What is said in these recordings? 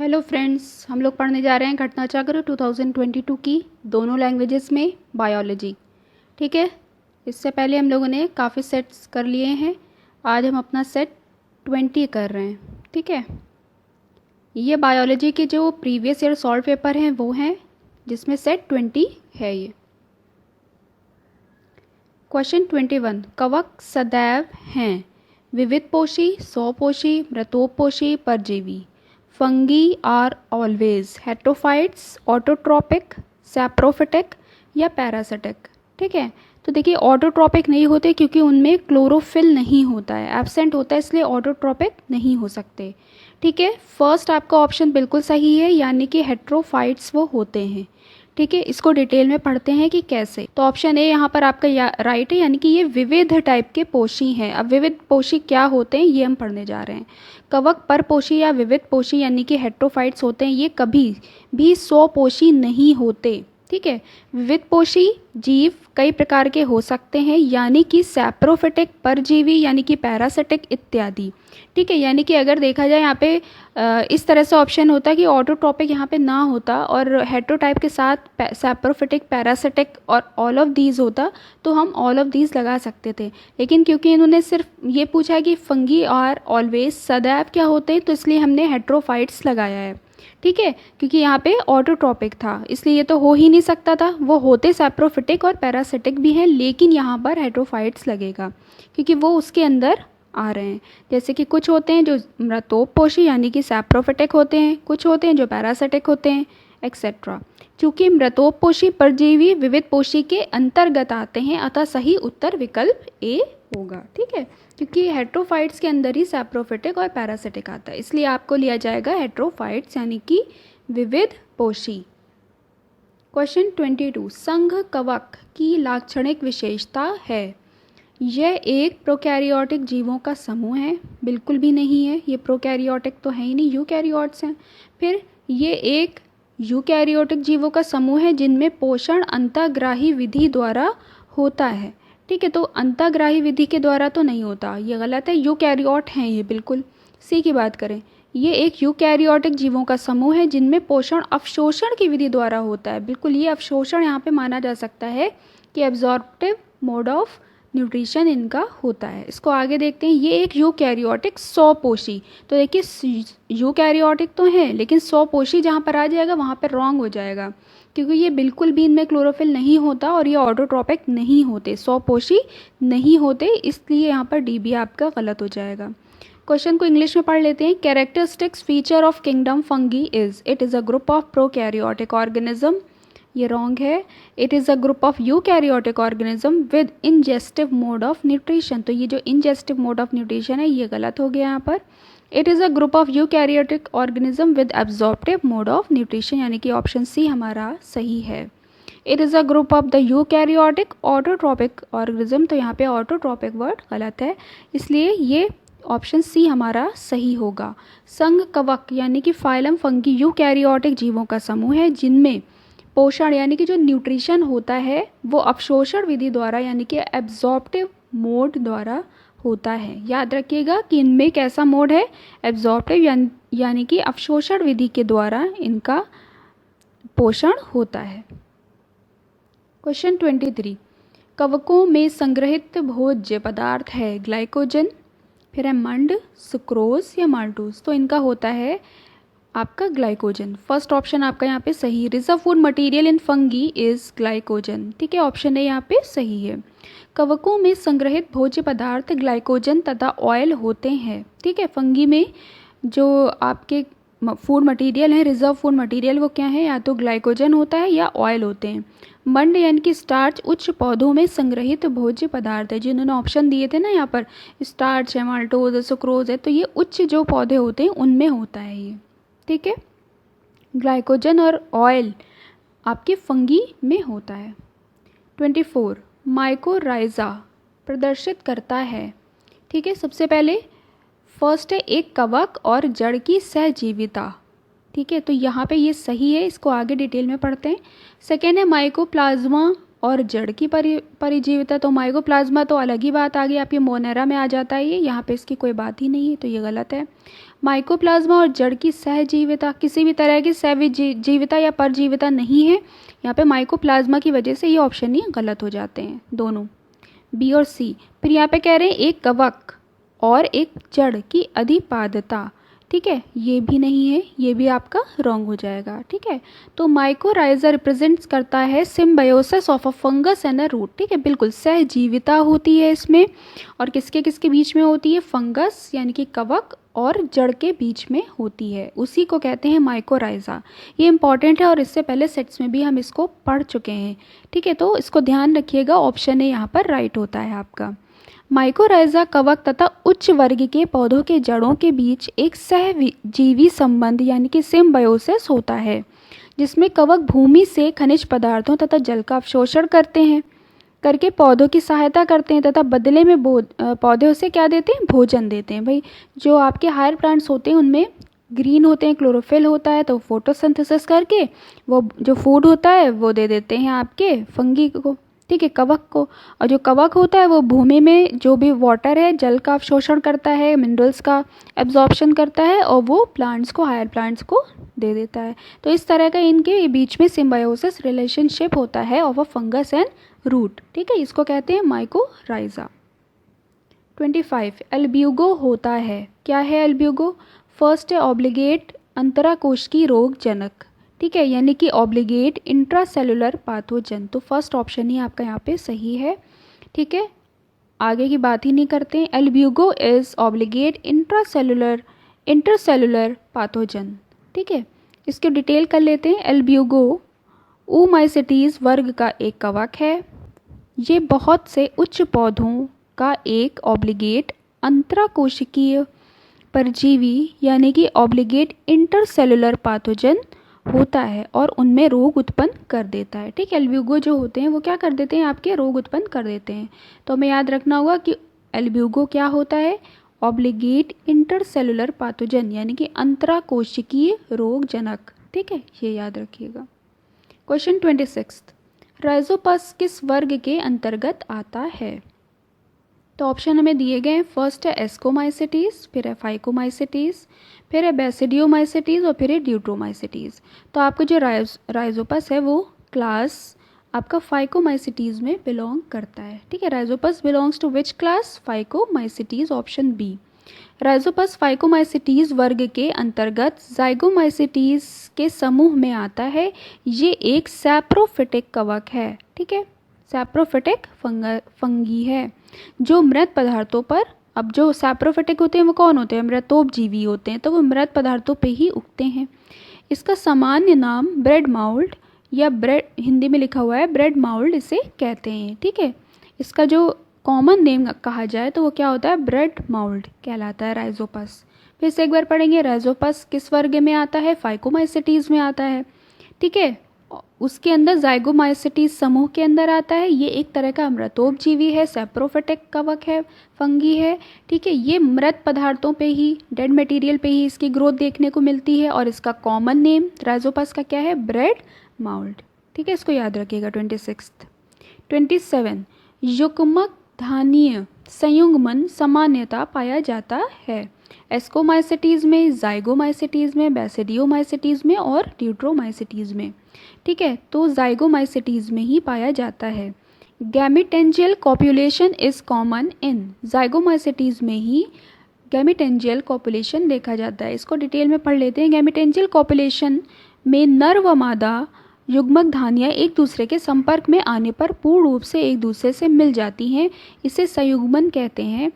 Hello friends, हम लोग पढ़ने जा रहे हैं घटनाचक्र 2022 की दोनों लैंग्वेजेस में बायोलॉजी। ठीक है, इससे पहले हम लोगों ने काफ़ी सेट्स कर लिए हैं। आज हम अपना सेट 20 कर रहे हैं। ठीक है, ये बायोलॉजी के जो प्रीवियस ईयर सॉल्व पेपर हैं वो हैं, जिसमें सेट 20 है। ये क्वेश्चन 21, कवक सदैव हैं विविधपोषी, स्वपोषी, मृतोपोषी, परजीवी। Fungi are always heterotrophs, autotrophic, saprophytic या पैरासिटिक। ठीक है, तो देखिए ऑटोट्रॉपिक नहीं होते क्योंकि उनमें क्लोरोफिल नहीं होता है, एब्सेंट होता है, इसलिए ऑटोट्रॉपिक नहीं हो सकते। ठीक है, फर्स्ट आपका ऑप्शन बिल्कुल सही है, यानी कि हेट्रोफाइट्स वो होते हैं। ठीक है, इसको डिटेल में पढ़ते हैं कि कैसे। तो ऑप्शन ए यहाँ पर आपका राइट है, यानी कि ये विविध टाइप के पोषी हैं। अब विविध पोषी क्या होते हैं ये हम पढ़ने जा रहे हैं। कवक परपोषी या विविध पोषी यानी कि हेट्रोफाइट्स होते हैं, ये कभी भी स्वपोषी नहीं होते। ठीक है, विविध पोषी जीव कई प्रकार के हो सकते हैं, यानी कि सैप्रोफिटिक, परजीवी यानी कि पैरासिटिक इत्यादि। ठीक है, यानी कि अगर देखा जाए यहाँ पे इस तरह से ऑप्शन होता कि ऑटोट्रॉपिक यहाँ पे ना होता और हेट्रोटाइप के साथ सैप्रोफिटिक, पैरासिटिक और ऑल ऑफ दीज होता, तो हम ऑल ऑफ दीज लगा सकते थे। लेकिन क्योंकि इन्होंने सिर्फ ये पूछा कि फंगी और ऑलवेज सदैव क्या होते हैं, तो इसलिए हमने हेट्रोफाइट्स लगाया है। ठीक है, क्योंकि यहाँ पे ऑटोट्रॉपिक था, इसलिए ये तो हो ही नहीं सकता था। वो होते सैप्रोफिटिक और पैरासिटिक भी हैं, लेकिन यहाँ पर हेट्रोफाइट्स लगेगा क्योंकि वो उसके अंदर आ रहे हैं। जैसे कि कुछ होते हैं जो मृतोपोषी यानी कि सैप्रोफिटिक होते हैं, कुछ होते हैं जो पैरासिटिक होते हैं, एक्सेट्रा। चूँकि मृतोपोषी परजीवी विविध पोषी के अंतर्गत आते हैं, अतः सही उत्तर विकल्प ए होगा। ठीक है, क्योंकि हेट्रोफाइट्स के अंदर ही सैप्रोफिटिक और पैरासिटिक आता है, इसलिए आपको लिया जाएगा हेट्रोफाइट्स यानी कि विविध पोषी। क्वेश्चन 22, संघ कवक की लाक्षणिक विशेषता है। यह एक प्रोकैरियोटिक जीवों का समूह है, बिल्कुल भी नहीं है, ये प्रोकैरियोटिक तो है ही नहीं, यूकैरियोट्स हैं। फिर ये एक यूकैरियोटिक जीवों का समूह है जिनमें पोषण अंतःग्राही विधि द्वारा होता है। ठीक है, तो अंतःग्राही विधि के द्वारा तो नहीं होता, ये गलत है, यूकैरियोट हैं ये बिल्कुल। सी की बात करें, ये एक यूकैरियोटिक जीवों का समूह है जिनमें पोषण अवशोषण की विधि द्वारा होता है। बिल्कुल, ये अवशोषण यहाँ पे माना जा सकता है कि एब्जॉर्प्टिव मोड ऑफ न्यूट्रिशन इनका होता है। इसको आगे देखते हैं, ये एक यूकैरियोटिक स्वपोषी। तो देखिए यूकैरियोटिक तो है, लेकिन स्वपोषी जहाँ पर आ जाएगा वहाँ पर रॉन्ग हो जाएगा, क्योंकि ये बिल्कुल भी इनमें क्लोरोफिल नहीं होता और ये ऑटोट्रॉपिक नहीं होते, स्वपोषी नहीं होते, इसलिए यहाँ पर डी बी आपका गलत हो जाएगा। क्वेश्चन को इंग्लिश में पढ़ लेते हैं। Characteristics feature of kingdom fungi is, it is a group of prokaryotic organism, ये रॉन्ग है। It is a group of eukaryotic organism with ingestive mode of nutrition, तो ये जो इंजेस्टिव मोड ऑफ न्यूट्रिशन है ये गलत हो गया यहाँ पर। It is a group of eukaryotic organism with absorptive mode of nutrition, यानी कि ऑप्शन सी हमारा सही है। It is a group of the eukaryotic autotrophic organism, तो यहाँ पे ऑटोट्रॉपिक वर्ड गलत है, इसलिए ये ऑप्शन सी हमारा सही होगा। संघ कवक यानी कि फाइलम फंगी यूकैरियोटिक जीवों का समूह है जिनमें पोषण यानी कि जो न्यूट्रिशन होता है वो अवशोषण विधि द्वारा यानी कि एब्जॉर्प्टिव मोड द्वारा होता है। याद रखिएगा कि इनमें कैसा मोड है, एब्जॉर्प्टिव यानी कि अवशोषण विधि के द्वारा इनका पोषण होता है। क्वेश्चन 23, कवकों में संग्रहित भोज्य पदार्थ है ग्लाइकोजन, फिर है मंड, सुक्रोज या माल्टोज, तो इनका होता है आपका ग्लाइकोजन। फर्स्ट ऑप्शन आपका यहाँ पे सही, reserve food material in fungi is glycogen. ठीक है, ऑप्शन ए यहाँ पे सही है। कवकों में संग्रहित भोज्य पदार्थ ग्लाइकोजन तथा ऑयल होते हैं। ठीक है, फंगी में जो आपके फूड मटेरियल है, रिजर्व फूड मटेरियल, वो क्या है, या तो ग्लाइकोजन होता है या ऑयल होते हैं। मंड यानी कि स्टार्च उच्च पौधों में संग्रहित भोज्य पदार्थ है, जिन्होंने ऑप्शन दिए थे ना यहाँ पर, स्टार्च है, माल्टोज है, सुक्रोज है, तो ये उच्च जो पौधे होते हैं उनमें होता है ये। ठीक है, ग्लाइकोजन और ऑयल आपके फंगी में होता है। 24, माइकोराइजा प्रदर्शित करता है। ठीक है, सबसे पहले फर्स्ट है एक कवक और जड़ की सहजीविता। ठीक है, तो यहाँ पे ये सही है, इसको आगे डिटेल में पढ़ते हैं। सेकेंड है माइकोप्लाज्मा और जड़ की परिजीविता, तो माइकोप्लाज्मा तो अलग ही बात आ गई, आपकी मोनेरा में आ जाता है ये, यहाँ पे इसकी कोई बात ही नहीं है, तो ये गलत है। माइकोप्लाज्मा और जड़ की सहजीविता, किसी भी तरह की सहजीविता या परजीविता नहीं है यहाँ पे, माइकोप्लाज्मा की वजह से ये ऑप्शन ही गलत हो जाते हैं दोनों, बी और सी। फिर यहाँ पे कह रहे हैं एक कवक और एक जड़ की अधिपादता, ठीक है, ये भी नहीं है, ये भी आपका रॉन्ग हो जाएगा, ठीक है। तो माइकोराइजा रिप्रेजेंट्स करता है symbiosis of a fungus and a root, ठीक है, बिल्कुल सहजीविता होती है इसमें, और किसके किसके बीच में होती है, फंगस यानी कि कवक और जड़ के बीच में होती है, उसी को कहते हैं माइकोराइजा। ये इंपॉर्टेंट है और इससे पहले सेट्स में भी हम इसको पढ़ चुके हैं, ठीक है, तो इसको ध्यान रखिएगा, ऑप्शन ए यहाँ पर राइट होता है आपका। माइकोराइजा कवक तथा उच्च वर्ग के पौधों के जड़ों के बीच एक सहजीवी संबंध यानी कि सिम्बायोसिस होता है, जिसमें कवक भूमि से खनिज पदार्थों तथा जल का अवशोषण करके पौधों की सहायता करते हैं तथा बदले में पौधे उसे क्या देते हैं, भोजन देते हैं। भाई जो आपके हायर प्लांट्स होते हैं उनमें ग्रीन होते हैं, क्लोरोफिल होता है, तो फोटोसिंथेसिस करके वो जो फूड होता है वो दे देते हैं आपके फंगी को, ठीक है, कवक को। और जो कवक होता है वो भूमि में जो भी वाटर है, जल का अवशोषण करता है, मिनरल्स का एब्जॉर्प्शन करता है और वो प्लांट्स को, हायर प्लांट्स को दे देता है। तो इस तरह का इनके बीच में सिम्बायोसिस रिलेशनशिप होता है of a fungus and root, ठीक है, इसको कहते हैं माइकोराइजा। 25 एल्ब्यूगो होता है, क्या है एल्ब्यूगो, फर्स्ट है ऑब्लिगेट अंतराकोश की रोग जनक, ठीक है, यानी कि ऑब्लिगेट इंट्रासेलुलर पैथोजन, तो फर्स्ट ऑप्शन ही आपका यहाँ पे सही है, ठीक है, आगे की बात ही नहीं करते हैं। Albugo is obligate intercellular pathogen, ठीक है, इसके डिटेल कर लेते हैं। एल्ब्यूगो ओमाइसिटीज वर्ग का एक कवक है, ये बहुत से उच्च पौधों का एक ऑब्लिगेट अंतराकोशिकीय परजीवी यानी कि ऑब्लिगेट इंटरसेलुलर पैथोजन होता है और उनमें रोग उत्पन्न कर देता है, ठीक है। एल्ब्यूगो जो होते हैं वो क्या कर देते हैं, आपके रोग उत्पन्न कर देते हैं। तो हमें याद रखना होगा कि एल्ब्यूगो क्या होता है, ऑब्लिगेट इंटरसेलुलर पैथोजन यानी कि अंतराकोशिकीय रोग जनक, ठीक है, ये याद रखिएगा। क्वेश्चन 26 राइजोपस किस वर्ग के अंतर्गत आता है, तो ऑप्शन हमें दिए गए हैं, फर्स्ट है एस्कोमाइसिटीज, फिर है फाइकोमाइसिटीज, फिर है बेसिडियोमाइसिटीज और फिर है ड्यूट्रोमाइसिटीज। तो आपका जो राइजोपस है वो क्लास आपका फाइकोमाइसिटीज में बिलोंग करता है, ठीक है। Rhizopus belongs to which class, Phycomycetes, option B. Rhizopus Phycomycetes वर्ग के अंतर्गत जाइगोमाइसिटीज के समूह में आता है, ये एक सैप्रोफिटिक कवक है, ठीक है, सैप्रोफिटिक फंगी है जो मृत पदार्थों पर, अब जो सैप्रोफिटिक होते हैं वो कौन होते हैं, मृतोपजीवी होते हैं, तो वो मृत पदार्थों पे ही उगते हैं। इसका सामान्य नाम ब्रेड माउल्ड या ब्रेड, हिंदी में लिखा हुआ है ब्रेड माउल्ड, इसे कहते हैं, ठीक है। इसका जो कॉमन नेम कहा जाए तो वो क्या होता है, ब्रेड माउल्ड कहलाता है राइजोपस। फिर से एक बार पढ़ेंगे, राइजोपस किस वर्ग में आता है, फाइकोमाइसिटीज में आता है, ठीक है, उसके अंदर जाइगोमाइसिटीज समूह के अंदर आता है। ये एक तरह का मृतोपजीवी है, सैप्रोफिटिक कवक है, फंगी है, ठीक है। ये मृत पदार्थों पे ही, डेड मटेरियल पे ही इसकी ग्रोथ देखने को मिलती है और इसका कॉमन नेम राइजोपस का क्या है, ब्रेड माउल्ड, ठीक है, इसको याद रखिएगा। 27 युग्मक धानीय संयुग्मन सामान्यता पाया जाता है, एस्कोमाइसिटीज में, जाइगोमाइसिटीज में, बेसिडियोमाइसिटीज में और ड्यूट्रोमाइसिटीज में, ठीक है, तो जाइगोमाइसिटीज में ही पाया जाता है। गैमेटेंजियल कॉपुलेशन इज कॉमन इन, जाइगोमाइसिटीज में ही गैमेटेंजियल कॉपुलेशन देखा जाता है। इसको डिटेल में पढ़ लेते हैं। गैमेटेंजियल कॉपुलेशन में नर व मादा युग्मक धानियाँ एक दूसरे के संपर्क में आने पर पूर्ण रूप से एक दूसरे से मिल जाती हैं, इसे संयुग्मन कहते हैं।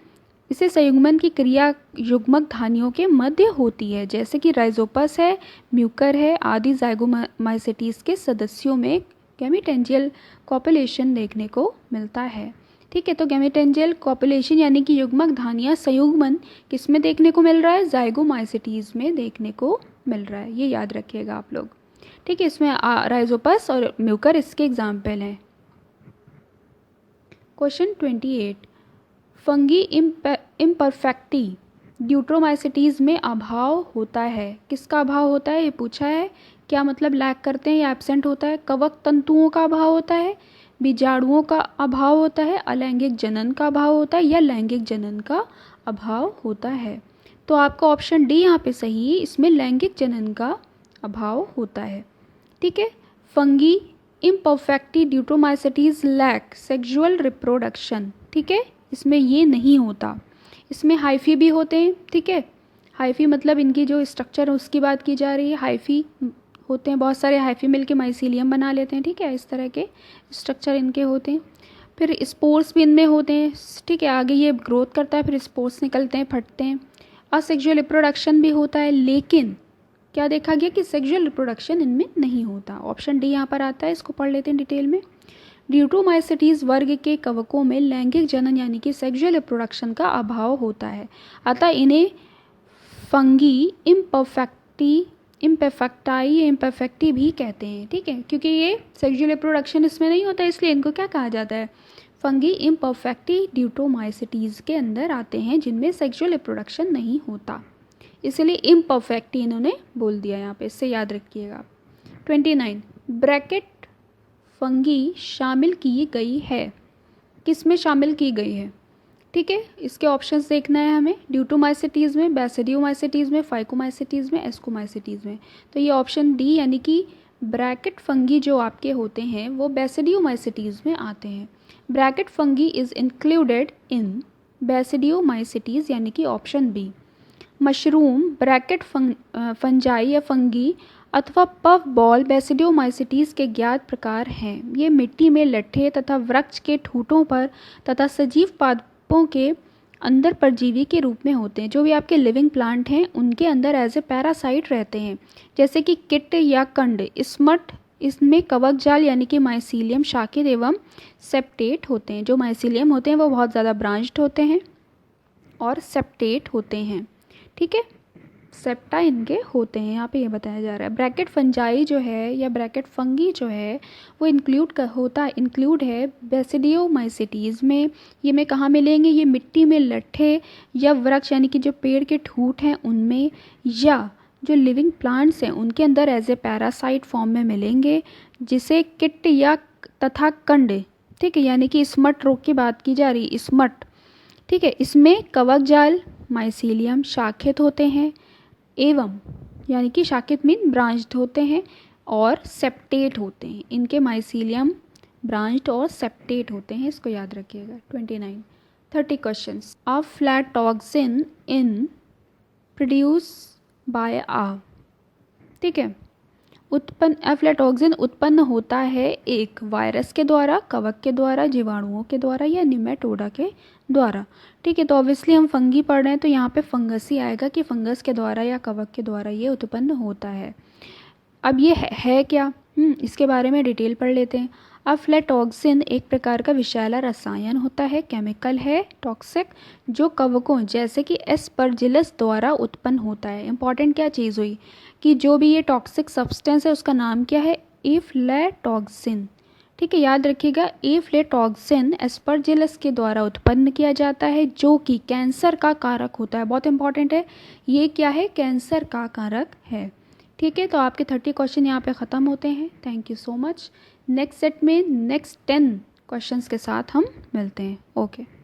इसे संयुग्मन की क्रिया युग्मक धानियों के मध्य होती है, जैसे कि राइजोपस है, म्यूकर है आदि जाइगोमाइसिटीज के सदस्यों में गैमेटेंजियल कॉपुलेशन देखने को मिलता है, ठीक है। तो गैमेटेंजियल कॉपुलेशन यानी कि युग्मक धानियाँ संयुग्मन किस में देखने को मिल रहा है, जाइगोमाइसिटीज में देखने को मिल रहा है, ये याद रखिएगा आप लोग, ठीक है। इसमें राइजोपस और म्यूकर इसके एग्जाम्पल हैं। क्वेश्चन 28 फंगी इम्परफेक्टी ड्यूट्रोमाइसिटीज में अभाव होता है, किसका अभाव होता है ये पूछा है, क्या मतलब लैक करते हैं या एब्सेंट होता है, कवक तंतुओं का अभाव होता है, बीजाणुओं का अभाव होता है, अलैंगिक जनन का अभाव होता है, या लैंगिक जनन का अभाव होता है। तो आपका ऑप्शन डी यहाँ पे सही है, इसमें लैंगिक जनन का अभाव होता है। ठीक है। Fungi imperfecti deuteromycetes lack sexual reproduction. ठीक है, इसमें ये नहीं होता। इसमें हाइफी भी होते हैं। ठीक है, हाइफी मतलब इनकी जो स्ट्रक्चर है उसकी बात की जा रही है। हाइफी होते हैं, बहुत सारे हाइफी मिलके माइसीलियम बना लेते हैं। ठीक है, इस तरह के स्ट्रक्चर इनके होते हैं। फिर स्पोर्स भी इनमें होते हैं। ठीक है, आगे ये ग्रोथ करता है, फिर स्पोर्स निकलते हैं, फटते हैं। असेक्सुअल रिप्रोडक्शन भी होता है, लेकिन क्या देखा गया कि सेक्सुअल रिप्रोडक्शन इनमें नहीं होता। ऑप्शन डी यहाँ पर आता है, इसको पढ़ लेते हैं डिटेल में। ड्यूटोमाइसिटीज वर्ग के कवकों में लैंगिक जनन यानी कि सेक्सुअल रिप्रोडक्शन का अभाव होता है, अतः इन्हें फंगी इम्परफेक्टी भी कहते हैं। ठीक है, क्योंकि ये सेक्सुअल रिप्रोडक्शन इसमें नहीं होता, इसलिए इनको क्या कहा जाता है, फंगी इम्परफेक्टी ड्यूटोमाइसिटीज के अंदर आते हैं, जिनमें सेक्सुअल रिप्रोडक्शन नहीं होता, इसलिए इम्परफेक्टी इन्होंने बोल दिया यहाँ पे, इससे याद रखिएगा। 29 ब्रैकेट फंगी शामिल की गई है, किस में शामिल की गई है। ठीक है, इसके ऑप्शंस देखना है हमें, ड्यूटोमाइसिटीज़ में, बैसिडियोमाइसिटीज़ में, फाइकोमाइसिटीज़ में, एस्कोमाइसिटीज़ में। तो ये ऑप्शन डी यानी कि ब्रैकेट फंगी जो आपके होते हैं वो बैसिडियोमाइसिटीज़ में आते हैं। Bracket fungi is included in basidiomycetes यानी कि option B. Mushroom bracket fungi या फंगी अथवा पफ बॉल बैसिडियोमाइसिटीज़ के ज्ञात प्रकार हैं। ये मिट्टी में लट्ठे तथा वृक्ष के ठूंठों पर तथा सजीव पादपों के अंदर परजीवी के रूप में होते हैं। जो भी आपके लिविंग प्लांट हैं उनके अंदर एज ए पैरासाइट रहते हैं, जैसे कि किट या कंड, स्मट। इसमें कवक जाल यानी कि माइसीलियम शाखित एवं सेप्टेट होते हैं। जो माइसीलियम होते हैं वो बहुत ज़्यादा ब्रांच्ड होते हैं और सेप्टेट होते हैं। ठीक है, सेप्टा इनके होते हैं, यहाँ पे ये बताया जा रहा है। ब्रैकेट फंजाई जो है या ब्रैकेट फंगी जो है वो इंक्लूड है बैसिडियोमाइसिटीज़ में। ये में कहाँ मिलेंगे, ये मिट्टी में लट्ठे या वृक्ष यानी कि जो पेड़ के ठूंठ हैं उनमें, या जो लिविंग प्लांट्स हैं उनके अंदर एज ए पैरासाइट फॉर्म में मिलेंगे, जिसे किट या तथा कंड। ठीक है, यानी कि स्मट रोग की बात की जा रही, स्मट। ठीक है, इसमें कवक जाल माइसीलियम शाखित होते हैं एवं यानी कि शाखित मीन ब्रांच्ड होते हैं और सेप्टेट होते हैं। इनके माइसीलियम ब्रांच्ड और सेप्टेट होते हैं, इसको याद रखिएगा। 30 क्वेश्चंस। अफ्लैटॉक्सिन इन प्रोड्यूस बाय आ। ठीक है, अफ्लैटॉक्सिन उत्पन्न होता है एक वायरस के द्वारा, कवक के द्वारा, जीवाणुओं के द्वारा या निमेटोडा के द्वारा। ठीक है, तो ऑब्वियसली हम फंगी पढ़ रहे हैं तो यहाँ पे फंगस ही आएगा कि फंगस के द्वारा या कवक के द्वारा ये उत्पन्न होता है। अब ये है क्या, इसके बारे में डिटेल पढ़ लेते हैं। अफ्लैटॉक्सिन एक प्रकार का विषैला रसायन होता है, केमिकल है, टॉक्सिक, जो कवकों जैसे कि एस्परजिलस द्वारा उत्पन्न होता है। इंपॉर्टेंट क्या चीज़ हुई कि जो भी ये टॉक्सिक सब्सटेंस है उसका नाम क्या है, एफ्लैटॉक्सिन। ठीक है, याद रखिएगा, एफ्लैटॉक्सिन एस्परजिलस के द्वारा उत्पन्न किया जाता है, जो कि कैंसर का कारक होता है। बहुत इंपॉर्टेंट है, ये क्या है, कैंसर का कारक है। ठीक है, तो आपके 30 क्वेश्चन यहाँ पे ख़त्म होते हैं। Thank you so much. Next set में नेक्स्ट 10 क्वेश्चंस के साथ हम मिलते हैं। ओके।